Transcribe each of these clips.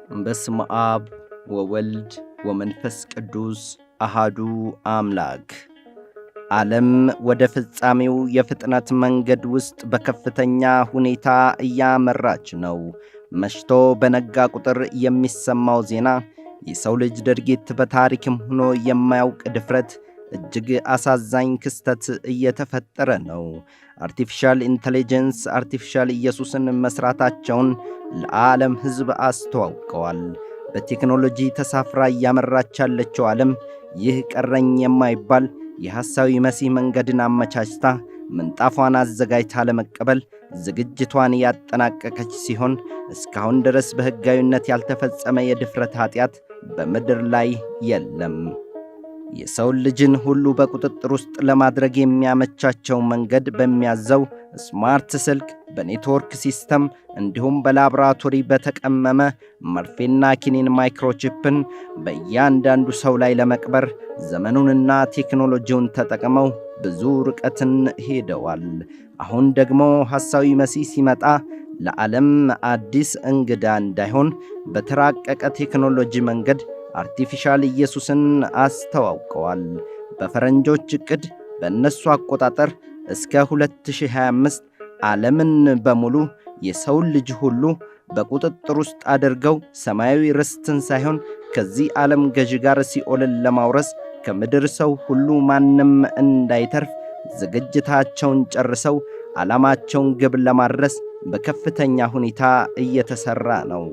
በስመ አብ ወወልድ ወመንፈስ ቅዱስ አሃዱ አምላክ። ዓለም ወደ ፍጻሜው የፍጥነት መንገድ ውስጥ በከፍተኛ ሁኔታ እያመራች ነው። መሽቶ በነጋ ቁጥር የሚሰማው ዜና የሰው ልጅ ድርጊት በታሪክም ሆኖ የማያውቅ ድፍረት እጅግ አሳዛኝ ክስተት እየተፈጠረ ነው። አርቲፊሻል ኢንተለጀንስ አርቲፊሻል ኢየሱስን መስራታቸውን ለዓለም ሕዝብ አስተዋውቀዋል። በቴክኖሎጂ ተሳፍራ እያመራች ያለችው ዓለም ይህ ቀረኝ የማይባል የሐሳዊ መሲህ መንገድን አመቻችታ ምንጣፏን አዘጋጅታ ለመቀበል ዝግጅቷን ያጠናቀቀች ሲሆን እስካሁን ድረስ በሕጋዊነት ያልተፈጸመ የድፍረት ኃጢአት በምድር ላይ የለም። የሰው ልጅን ሁሉ በቁጥጥር ውስጥ ለማድረግ የሚያመቻቸው መንገድ በሚያዘው ስማርት ስልክ፣ በኔትወርክ ሲስተም እንዲሁም በላቦራቶሪ በተቀመመ መርፌና ኪኒን ማይክሮቺፕን በእያንዳንዱ ሰው ላይ ለመቅበር ዘመኑንና ቴክኖሎጂውን ተጠቅመው ብዙ ርቀትን ሄደዋል። አሁን ደግሞ ሐሳዊ መሲህ ሲመጣ ለዓለም አዲስ እንግዳ እንዳይሆን በተራቀቀ ቴክኖሎጂ መንገድ አርቲፊሻል ኢየሱስን አስተዋውቀዋል። በፈረንጆች ዕቅድ በእነሱ አቆጣጠር እስከ 2025 ዓለምን በሙሉ የሰው ልጅ ሁሉ በቁጥጥር ውስጥ አድርገው ሰማያዊ ርስትን ሳይሆን ከዚህ ዓለም ገዥ ጋር ሲኦልን ለማውረስ ከምድር ሰው ሁሉ ማንም እንዳይተርፍ ዝግጅታቸውን ጨርሰው ዓላማቸውን ግብ ለማድረስ በከፍተኛ ሁኔታ እየተሠራ ነው።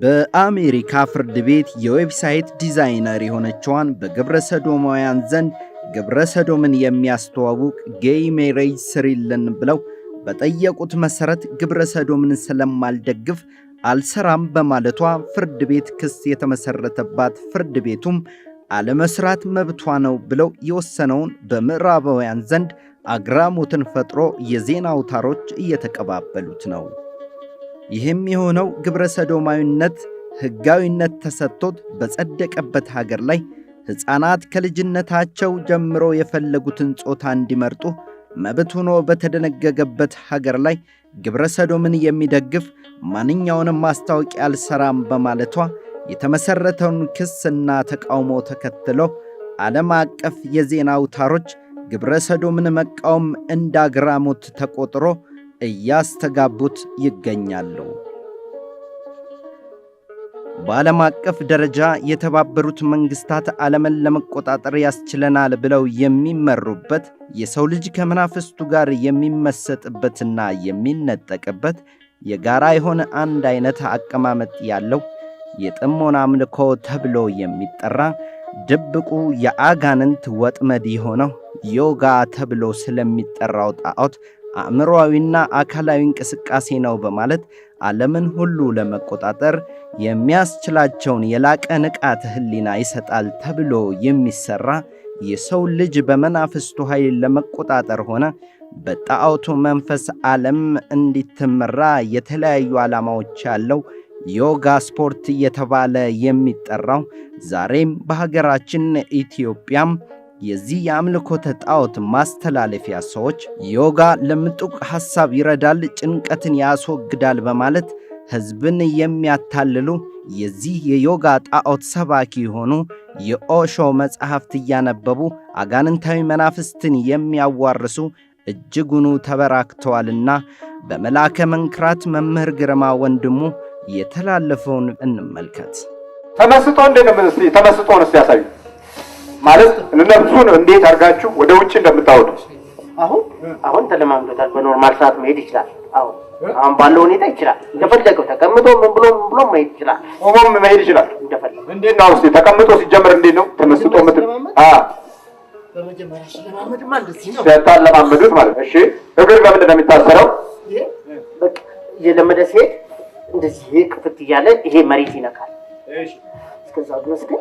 በአሜሪካ ፍርድ ቤት የዌብሳይት ዲዛይነር የሆነችዋን በግብረ ሰዶማውያን ዘንድ ግብረ ሰዶምን የሚያስተዋውቅ ጌይ ሜሬጅ ስሪልን ብለው በጠየቁት መሠረት ግብረ ሰዶምን ስለማልደግፍ አልሰራም በማለቷ ፍርድ ቤት ክስ የተመሠረተባት ፍርድ ቤቱም አለመስራት መብቷ ነው ብለው የወሰነውን በምዕራባውያን ዘንድ አግራሞትን ፈጥሮ የዜና አውታሮች እየተቀባበሉት ነው። ይህም የሆነው ግብረ ሰዶማዊነት ሕጋዊነት ተሰጥቶት በጸደቀበት ሀገር ላይ ሕፃናት ከልጅነታቸው ጀምሮ የፈለጉትን ጾታ እንዲመርጡ መብት ሆኖ በተደነገገበት ሀገር ላይ ግብረ ሰዶምን የሚደግፍ ማንኛውንም ማስታወቂያ አልሰራም በማለቷ የተመሠረተውን ክስና ተቃውሞ ተከትሎ ዓለም አቀፍ የዜና አውታሮች ግብረ ሰዶምን መቃወም እንደ አግራሞት ተቆጥሮ እያስተጋቡት ይገኛሉ። በዓለም አቀፍ ደረጃ የተባበሩት መንግስታት ዓለምን ለመቆጣጠር ያስችለናል ብለው የሚመሩበት የሰው ልጅ ከመናፍስቱ ጋር የሚመሰጥበትና የሚነጠቅበት የጋራ የሆነ አንድ አይነት አቀማመጥ ያለው የጥሞና አምልኮ ተብሎ የሚጠራ ድብቁ የአጋንንት ወጥመድ የሆነው ዮጋ ተብሎ ስለሚጠራው ጣዖት አእምሮአዊና አካላዊ እንቅስቃሴ ነው በማለት ዓለምን ሁሉ ለመቆጣጠር የሚያስችላቸውን የላቀ ንቃተ ሕሊና ይሰጣል ተብሎ የሚሰራ የሰው ልጅ በመናፍስቱ ኃይል ለመቆጣጠር ሆነ በጣዖቱ መንፈስ ዓለም እንዲትመራ የተለያዩ ዓላማዎች ያለው ዮጋ ስፖርት እየተባለ የሚጠራው ዛሬም በሀገራችን ኢትዮጵያም የዚህ የአምልኮተ ጣዖት ማስተላለፊያ ሰዎች ዮጋ ለምጡቅ ሐሳብ ይረዳል፣ ጭንቀትን ያስወግዳል በማለት ሕዝብን የሚያታልሉ የዚህ የዮጋ ጣዖት ሰባኪ የሆኑ የኦሾ መጽሐፍት እያነበቡ አጋንንታዊ መናፍስትን የሚያዋርሱ እጅጉኑ ተበራክተዋልና በመልአከ መንክራት መምህር ግርማ ወንድሙ የተላለፈውን እንመልከት። ተመስጦ ተመስጦን ያሳዩ ማለት ነፍሱን እንዴት አድርጋችሁ ወደ ውጭ እንደምታወጡ አሁን ተለማምዶታል። በኖርማል ሰዓት መሄድ ይችላል። አሁን ባለው ሁኔታ ይችላል። እንደፈለገው ተቀምጦ ምን ብሎ መሄድ ይችላል። ቆሞም መሄድ ይችላል። እንደፈለገው እንዴት ነው እስቲ ተቀምጦ ሲጀምር እንዴት ነው ተመስጦ በመጀመሪያ ስለማመድማ እንደዚህ ነው ተለማመዱት ማለት እሺ። እግር በምንድን ነው የሚታሰረው? በቃ እየለመደ ሲሄድ እንደዚህ ክፍት እያለ ይሄ መሬት ይነካል። እሺ እስከዛው ድረስ ግን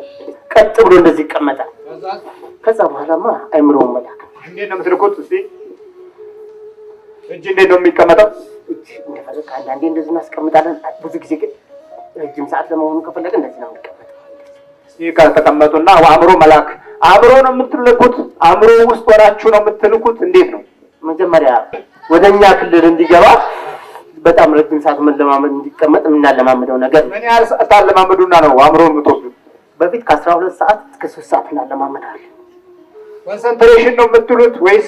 ቀጥ ብሎ እንደዚህ ይቀመጣል። ከዛ በኋላማ አይምሮውን መላክ። እንዴት ነው የምትልኩት? እስቲ እጅ እንዴት ነው የሚቀመጠው? እጅ እንደፈለገ አንዳንዴ እንደዚህ እናስቀምጣለን። ብዙ ጊዜ ግን ረጅም ሰዓት ለመሆኑ ከፈለገ እንደዚህ ነው የሚቀመጠው። እስቲ ከተቀመጡና አእምሮ መላክ። አእምሮ ነው የምትልኩት? አእምሮ ውስጥ ሆናችሁ ነው የምትልኩት? እንዴት ነው? መጀመሪያ ወደኛ ክልል እንዲገባ በጣም ረጅም ሰዓት መለማመድ እንዲቀመጥ የምናለማመደው ነገር። ምን ያህል ሰዓት አለማመዱና ነው አእምሮውን የምትወስዱት? በፊት ከ12 ሰዓት እስከ 3 ሰዓት እናለማመዳለን። ኮንሰንትሬሽን ነው የምትሉት ወይስ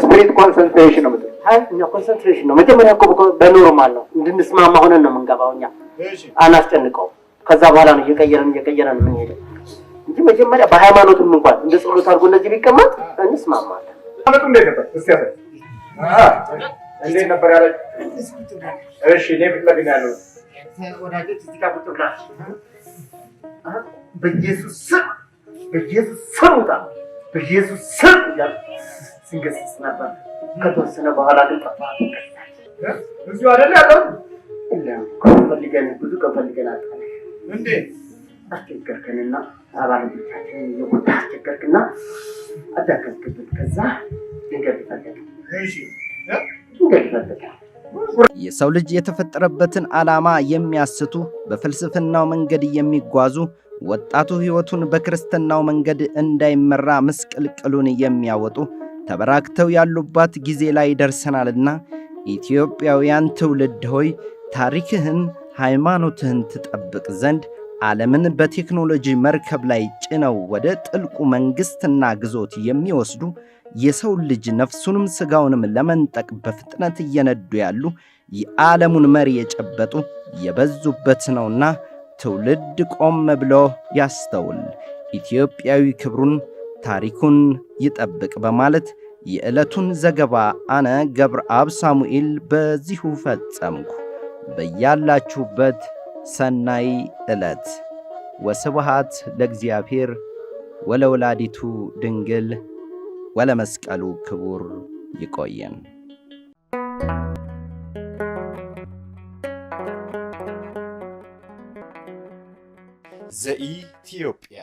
ስፒሪት ኮንሰንትሬሽን ነው የምትሉት? አይ እኛ ኮንሰንትሬሽን ነው። መጀመሪያ እኮ በኖርማል ነው እንድንስማማ ሆነን ነው የምንገባው። እኛ አናስጨንቀው። ከዛ በኋላ ነው እየቀየረን የምንሄደው እንጂ መጀመሪያ በሃይማኖትም እንኳን እንደ ጸሎት አድርጎ እንደዚህ ቢቀመጥ እንስማማለን። አመጡ እንዴት ነበር? እስኪ ያሳይ። እንዴት ነበር ያለ? እሺ እኔ ብትለግኝ ያለው ወዳጆች እዚህ ጋር ቁጭ ብላችሁ በኢየሱስ ስም ውጣ፣ በኢየሱስ ስም እያሉ ስንገስጽ ነበር። ከተወሰነ በኋላ ግን ጠፋ። እዚሁ አይደል ያለው? ፈልገን ብዙ ቀን ፈልገን አጣን። እንዴት አስቸገርከንና አባሎቻችንን እየጎዳ አስቸገርክና አዳከምክብን። ከዛ ድንገት ፈለግ ድንገት ፈለግ የሰው ልጅ የተፈጠረበትን ዓላማ የሚያስቱ በፍልስፍናው መንገድ የሚጓዙ ወጣቱ ሕይወቱን በክርስትናው መንገድ እንዳይመራ ምስቅልቅሉን የሚያወጡ ተበራክተው ያሉባት ጊዜ ላይ ደርሰናልና ኢትዮጵያውያን ትውልድ ሆይ ታሪክህን፣ ሃይማኖትህን ትጠብቅ ዘንድ ዓለምን በቴክኖሎጂ መርከብ ላይ ጭነው ወደ ጥልቁ መንግሥትና ግዞት የሚወስዱ የሰው ልጅ ነፍሱንም ሥጋውንም ለመንጠቅ በፍጥነት እየነዱ ያሉ የዓለሙን መሪ የጨበጡ የበዙበት ነውና ትውልድ ቆም ብሎ ያስተውል፣ ኢትዮጵያዊ ክብሩን ታሪኩን ይጠብቅ በማለት የዕለቱን ዘገባ አነ ገብረአብ ሳሙኤል በዚሁ ፈጸምኩ። በያላችሁበት ሰናይ ዕለት። ወስብሃት ለእግዚአብሔር ወለወላዲቱ ድንግል ወለመስቀሉ ክቡር። ይቆየን። ዘኢትዮጵያ